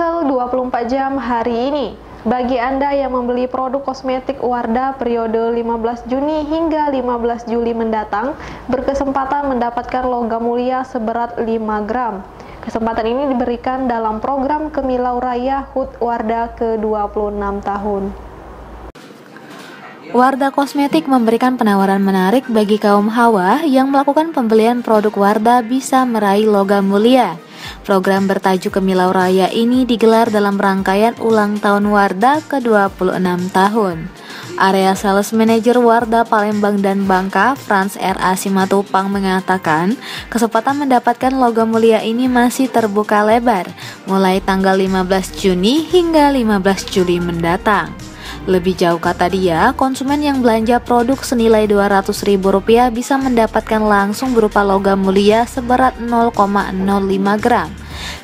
Sumsel 24 jam hari ini. Bagi Anda yang membeli produk kosmetik Wardah periode 15 Juni hingga 15 Juli mendatang, berkesempatan mendapatkan logam mulia seberat 5 gram. Kesempatan ini diberikan dalam program Kemilau Raya HUT Wardah ke-26 tahun. Wardah Kosmetik memberikan penawaran menarik bagi kaum hawa yang melakukan pembelian produk Wardah bisa meraih logam mulia. Program bertajuk Kemilau Raya ini digelar dalam rangkaian ulang tahun Wardah ke-26 tahun. Area Sales Manager Wardah Palembang dan Bangka, Frans R.A. Simatupang mengatakan, kesempatan mendapatkan logam mulia ini masih terbuka lebar, mulai tanggal 15 Juni hingga 15 Juli mendatang. Lebih jauh kata dia, konsumen yang belanja produk senilai Rp200.000 bisa mendapatkan langsung berupa logam mulia seberat 0,05 gram.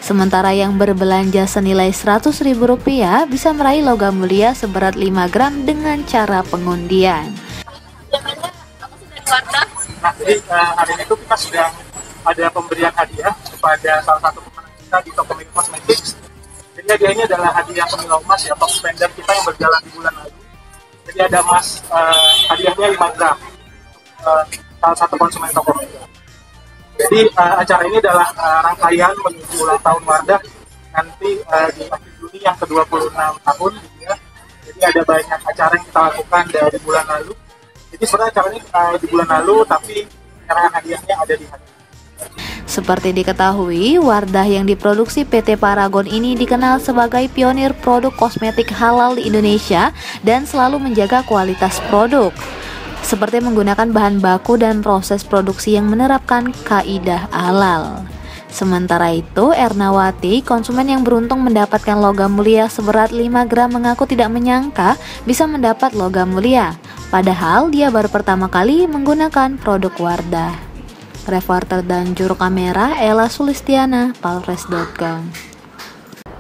Sementara yang berbelanja senilai Rp100.000 bisa meraih logam mulia seberat 5 gram dengan cara pengundian. Nah, jadi hari ini tuh kita sudah ada pemberian hadiah kepada salah satu pemenang kita di toko kosmetik. Jadi hadiah ini adalah hadiah Kemilau Emas ya, top spender kita yang berjalan di bulan lalu. Jadi ada emas, hadiahnya 5 gram, salah satu konsumen toko. Jadi acara ini adalah rangkaian menuju ulang tahun Wardah nanti di akhir Juni yang ke-26 tahun gitu ya. Jadi ada banyak acara yang kita lakukan dari bulan lalu. Jadi sebenarnya acara ini di bulan lalu, tapi penyerahan hadiahnya ada di hari. Seperti diketahui, Wardah yang diproduksi PT Paragon ini dikenal sebagai pionir produk kosmetik halal di Indonesia dan selalu menjaga kualitas produk, seperti menggunakan bahan baku dan proses produksi yang menerapkan kaidah halal. Sementara itu, Ernawati, konsumen yang beruntung mendapatkan logam mulia seberat 5 gram mengaku tidak menyangka bisa mendapat logam mulia, padahal dia baru pertama kali menggunakan produk Wardah. Reporter dan juru kamera Ella Sulistiana, Palres.com.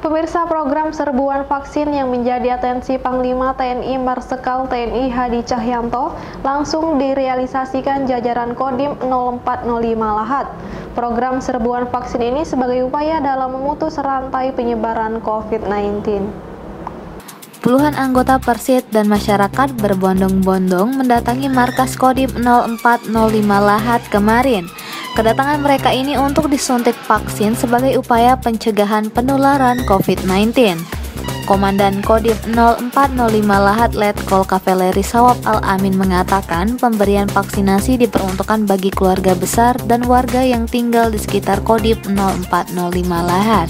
Pemirsa, program serbuan vaksin yang menjadi atensi Panglima TNI Marsikal TNI Hadi Cahyanto langsung direalisasikan jajaran Kodim 0405 Lahat. Program serbuan vaksin ini sebagai upaya dalam memutus rantai penyebaran COVID-19. Puluhan anggota Persit dan masyarakat berbondong-bondong mendatangi markas Kodim 0405 Lahat kemarin. Kedatangan mereka ini untuk disuntik vaksin sebagai upaya pencegahan penularan COVID-19. Komandan Kodim 0405 Lahat Letkol Kavaleri Sawab Al-Amin mengatakan pemberian vaksinasi diperuntukkan bagi keluarga besar dan warga yang tinggal di sekitar Kodim 0405 Lahat.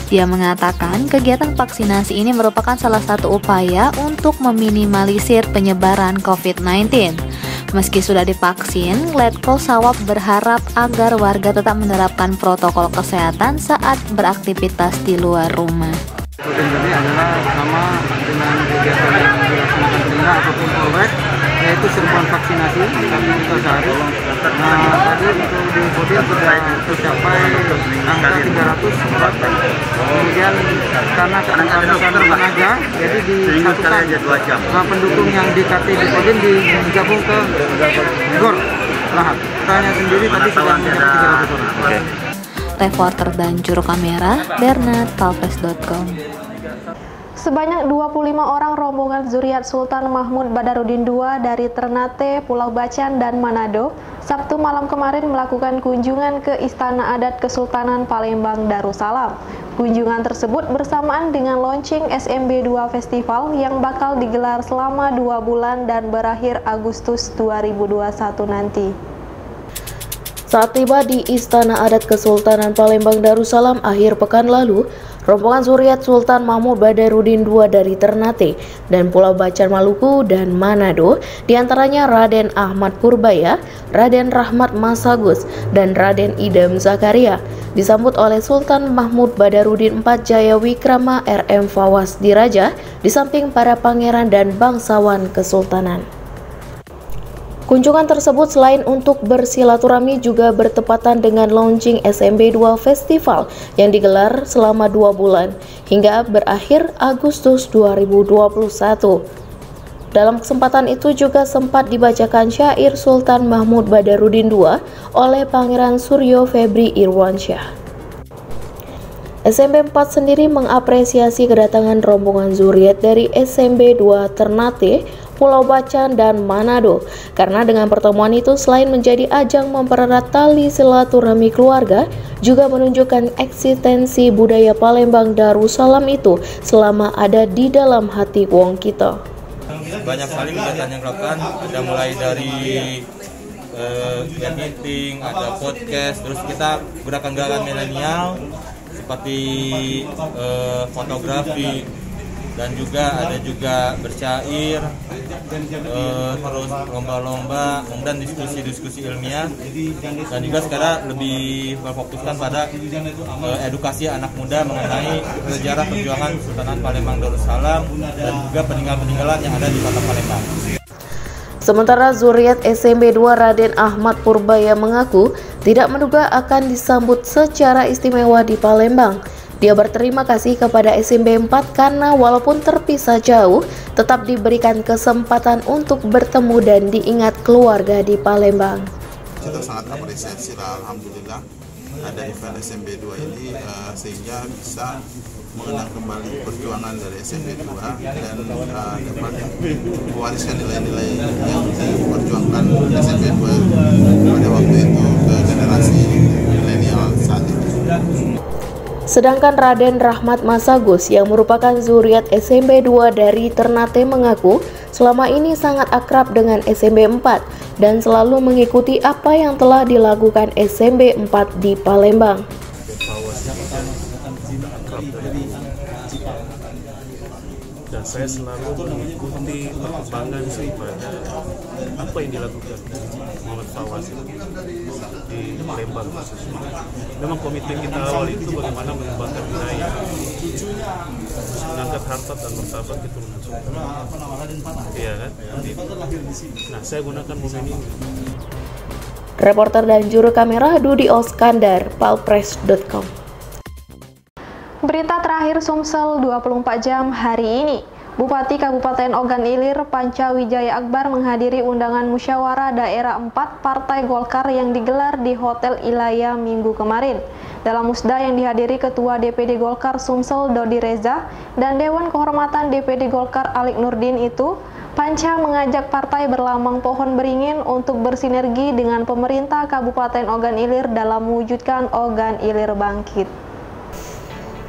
Dia mengatakan kegiatan vaksinasi ini merupakan salah satu upaya untuk meminimalisir penyebaran COVID-19. Meski sudah divaksin, Letkol Sawab berharap agar warga tetap menerapkan protokol kesehatan saat beraktivitas di luar rumah. Ini adalah sama dengan kegiatan yang dilaksanakan Trina ataupun Polres, yaitu serbuan vaksinasi 1 juta sehari. Nah, tadi untuk di Kodim sudah tercapai angka 300. Kemudian karena keterbatasan tenaga, jadi disatukan pendukung yang di KT di Kodim digabung ke GOR Lahat. Tanya sendiri tadi sudah mencapai 300 orang. Reporter dan juru kamera Bernard, Palres.com. Sebanyak 25 orang rombongan zuriat Sultan Mahmud Badarudin II dari Ternate, Pulau Bacan, dan Manado Sabtu malam kemarin melakukan kunjungan ke Istana Adat Kesultanan Palembang Darussalam. Kunjungan tersebut bersamaan dengan launching SMB 2 Festival yang bakal digelar selama 2 bulan dan berakhir Agustus 2021 nanti. Saat tiba di Istana Adat Kesultanan Palembang Darussalam akhir pekan lalu, rombongan zuriat Sultan Mahmud Badarudin II dari Ternate dan Pulau Bacan Maluku dan Manado, diantaranya Raden Ahmad Purbaya, Raden Rahmat Masagus, dan Raden Idam Zakaria, disambut oleh Sultan Mahmud Badarudin IV Jaya Wikrama RM Fawaz Diraja, di samping para pangeran dan bangsawan kesultanan. Kunjungan tersebut selain untuk bersilaturahmi juga bertepatan dengan launching SMB 2 Festival yang digelar selama 2 bulan hingga berakhir Agustus 2021. Dalam kesempatan itu juga sempat dibacakan syair Sultan Mahmud Badarudin II oleh Pangeran Suryo Febri Irwansyah. SMB 4 sendiri mengapresiasi kedatangan rombongan zuriat dari SMB 2 Ternate, Pulau Bacan, dan Manado. Karena dengan pertemuan itu selain menjadi ajang mempererat tali silaturahmi keluarga, juga menunjukkan eksistensi budaya Palembang Darussalam itu selama ada di dalam hati wong kita. Banyak sekali kegiatan yang dilakukan, ada mulai dari meeting, ada podcast, terus kita gerakan-gerakan milenial seperti fotografi, dan juga ada bersyair, terus lomba-lomba, kemudian diskusi-diskusi ilmiah, dan juga sekarang lebih berfokuskan pada edukasi anak muda mengenai sejarah perjuangan Sultanat Palembang Darussalam dan juga peninggalan-peninggalan yang ada di kota Palembang. Sementara zuriat SMB 2 Raden Ahmad Purbaya mengaku tidak menduga akan disambut secara istimewa di Palembang. Dia berterima kasih kepada SMB 4 karena walaupun terpisah jauh, tetap diberikan kesempatan untuk bertemu dan diingat keluarga di Palembang. Kita sangat apresiasi lah, alhamdulillah ada event SMB 2 ini sehingga bisa mengenang kembali perjuangan dari SMB 2 dan dapat mewariskan nilai-nilai yang diperjuangkan SMB 2 pada waktu itu ke generasi milenial saat itu. Sedangkan Raden Rahmat Masagus yang merupakan zuriat SMB 2 dari Ternate mengaku selama ini sangat akrab dengan SMB 4 dan selalu mengikuti apa yang telah dilakukan SMB 4 di Palembang. Dan saya selalu mengikuti perkembangan daripada apa yang dilakukan Muhammad Fawaz di Palembang khususnya. Memang komitmen kita awal itu bagaimana mengembangkan wilayah, mengangkat harkat dan martabat keturunan Sultan. Iya kan? Nah, saya gunakan momen ini. Reporter dan juru kamera Dudi Oskandar, palpress.com. Berita terakhir Sumsel 24 jam hari ini. Bupati Kabupaten Ogan Ilir Panca Wijaya Akbar menghadiri undangan musyawarah daerah 4 Partai Golkar yang digelar di Hotel Ilaya Minggu kemarin. Dalam musda yang dihadiri Ketua DPD Golkar Sumsel Dodi Reza dan Dewan Kehormatan DPD Golkar Alik Nurdin itu, Panca mengajak partai berlambang pohon beringin untuk bersinergi dengan pemerintah Kabupaten Ogan Ilir dalam mewujudkan Ogan Ilir Bangkit.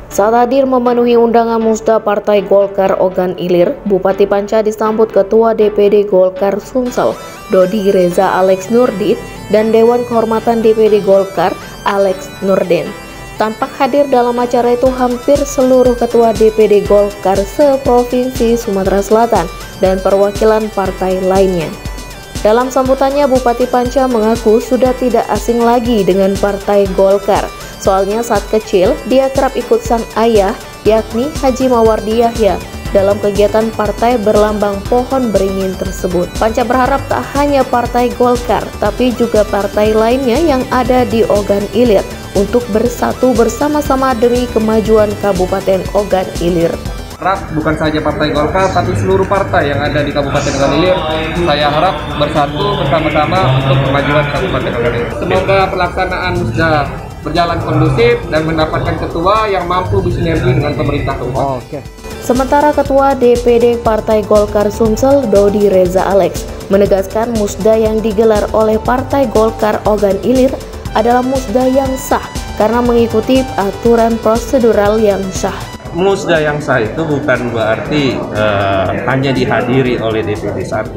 Saat hadir memenuhi undangan musda Partai Golkar Ogan Ilir, Bupati Panca disambut Ketua DPD Golkar Sumsel, Dodi Reza Alex Nurdin, dan Dewan Kehormatan DPD Golkar Alex Nurdin. Tampak hadir dalam acara itu hampir seluruh Ketua DPD Golkar se-Provinsi Sumatera Selatan dan perwakilan partai lainnya. Dalam sambutannya, Bupati Panca mengaku sudah tidak asing lagi dengan Partai Golkar. Soalnya saat kecil, dia kerap ikut sang ayah, yakni Haji Mawardi Yahya, dalam kegiatan partai berlambang pohon beringin tersebut. Panca berharap tak hanya Partai Golkar, tapi juga partai lainnya yang ada di Ogan Ilir untuk bersatu bersama-sama demi kemajuan Kabupaten Ogan Ilir. Harap bukan saja Partai Golkar, tapi seluruh partai yang ada di Kabupaten Ogan Ilir, saya harap bersatu bersama-sama untuk kemajuan Kabupaten Ogan Ilir. Semoga pelaksanaan musda berjalan kondusif dan mendapatkan ketua yang mampu bersinergi dengan pemerintah kabupaten. Sementara Ketua DPD Partai Golkar Sumsel Dodi Reza Alex menegaskan musda yang digelar oleh Partai Golkar Ogan Ilir adalah musda yang sah karena mengikuti aturan prosedural yang sah. Musda yang sah itu bukan berarti hanya dihadiri oleh DPD 1,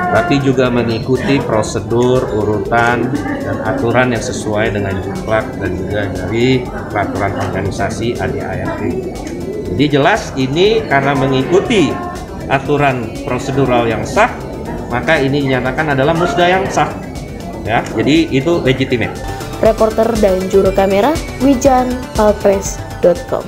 tapi juga mengikuti prosedur, urutan, dan aturan yang sesuai dengan juklak dan juga dari peraturan organisasi ADART. Jadi jelas ini karena mengikuti aturan prosedural yang sah, maka ini dinyatakan adalah musda yang sah. Ya, jadi itu legitimate. Reporter dan juru kamera Wijan, palpress.com.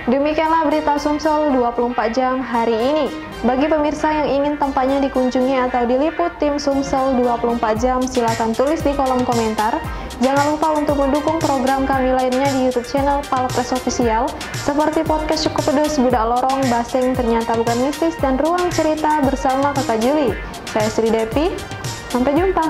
Demikianlah berita Sumsel 24 jam hari ini. Bagi pemirsa yang ingin tempatnya dikunjungi atau diliput tim Sumsel 24 jam, silakan tulis di kolom komentar. Jangan lupa untuk mendukung program kami lainnya di YouTube channel Palpress Official seperti podcast Cukup Pedes, Budak Lorong, Basing Ternyata Bukan Mistis, dan Ruang Cerita bersama Kakak Juli. Saya Sri Depi, sampai jumpa.